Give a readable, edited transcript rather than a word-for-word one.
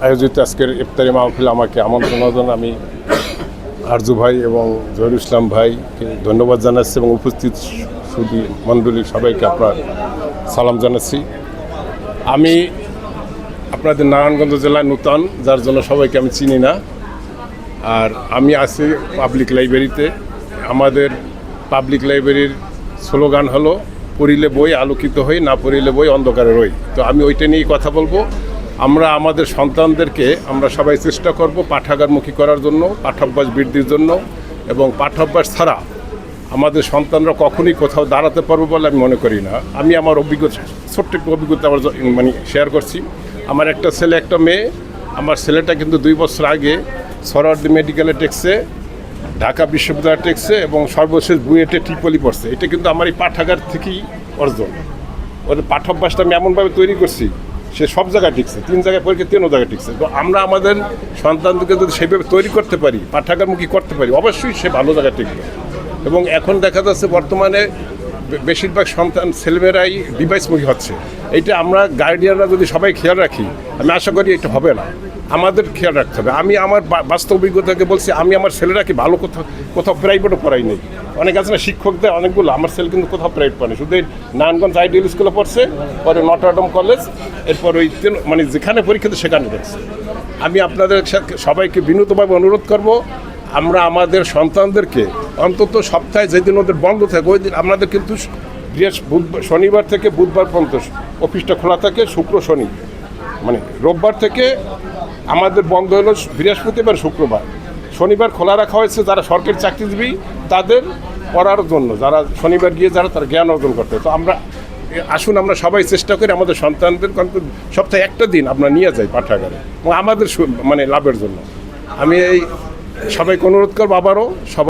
আয়োজিত আজকের ইফতারি মাহফিল আমাকে আমন্ত্রণের জন্য আমি আরজু ভাই এবং জহিরুল ইসলাম ভাইকে ধন্যবাদ জানাচ্ছি এবং উপস্থিত সুধী মণ্ডলী সবাইকে আপনার সালাম জানাচ্ছি। আমি আপনাদের নারায়ণগঞ্জ জেলায় নূতন, যার জন্য সবাইকে আমি চিনি না। আর আমি আছি পাবলিক লাইব্রেরিতে। আমাদের পাবলিক লাইব্রেরির স্লোগান হলো পড়িলে বই আলোকিত হই, না পড়িলে বই অন্ধকারে রই। তো আমি ওইটা নিয়েই কথা বলবো। আমরা আমাদের সন্তানদেরকে আমরা সবাই চেষ্টা করব পাঠাগারমুখী করার জন্য, পাঠাভ্যাস বৃদ্ধির জন্য, এবং পাঠাভ্যাস ছাড়া আমাদের সন্তানরা কখনই কোথাও দাঁড়াতে পারবে বলে আমি মনে করি না। আমি আমার অভিজ্ঞতা, ছোট্ট একটু অভিজ্ঞতা আমার শেয়ার করছি। আমার একটা ছেলে একটা মেয়ে। আমার ছেলেটা কিন্তু 2 বছর আগে সরওয়ার্দী মেডিকেলে টেকছে, ঢাকা বিশ্ববিদ্যালয়ে টেকছে এবং সর্বশেষ বুয়েটে ট্রিপলি পড়ছে। এটা কিন্তু আমার এই পাঠাগার থেকেই অর্জন। ওদের পাঠাভ্যাসটা আমি এমনভাবে তৈরি করছি, সে সব জায়গায় টিকছে, 3 জায়গায় পরীক্ষা 3 জায়গায় টিকছে। তো আমরা আমাদের সন্তানদেরকে যদি সেইভাবে তৈরি করতে পারি, পাঠাগারমুখী করতে পারি, অবশ্যই সে ভালো জায়গায় টিকবে। এবং এখন দেখা যাচ্ছে বর্তমানে বেশিরভাগ সন্তান ছেলেমেয়েরাই ডিভাইসমুখী হচ্ছে। এইটা আমরা গার্ডিয়ানরা যদি সবাই খেয়াল রাখি, আমি আশা করি এটা হবে না। আমাদের খেয়াল রাখতে হবে। আমি আমার বাস্তব অভিজ্ঞতাকে বলছি, আমি আমার ছেলেরা কি ভালো কোথাও প্রাইভেটও পড়াই নেই। অনেক আছে না শিক্ষকদের অনেকগুলো, আমার ছেলে কিন্তু কোথাও প্রাইভেট পড়ে, শুধু নারায়ণগঞ্জ আইডিয়াল স্কুলে পড়ছে, পরে নটরডেম কলেজ, এরপর ওই মানে যেখানে পরীক্ষা সেখানে দেখছে। আমি আপনাদের সবাইকে বিনীতভাবে অনুরোধ করব, আমরা আমাদের সন্তানদেরকে অন্তত সপ্তাহে যেদিন ওদের বন্ধ থাকে ওই দিন আমাদের কিন্তু শনিবার থেকে বুধবার পর্যন্ত অফিসটা খোলা থাকে, শুক্র শনি, মানে রোববার থেকে আমাদের বন্ধ হলো বৃহস্পতিবার শুক্রবার। শনিবার খোলা রাখা হয়েছে যারা সরকারি চাকরিজীবী তাদের পড়ার জন্য, যারা শনিবার গিয়ে যারা তার জ্ঞান অর্জন করতে। তো আমরা আসুন আমরা সবাই চেষ্টা করি আমাদের সন্তানদের সপ্তাহে একটা দিন আমরা নিয়ে যাই পাঠাগারে, এবং আমাদের মানে লাভের জন্য। আমি এই সবাইকে অনুরোধ করবো আবারও সবাই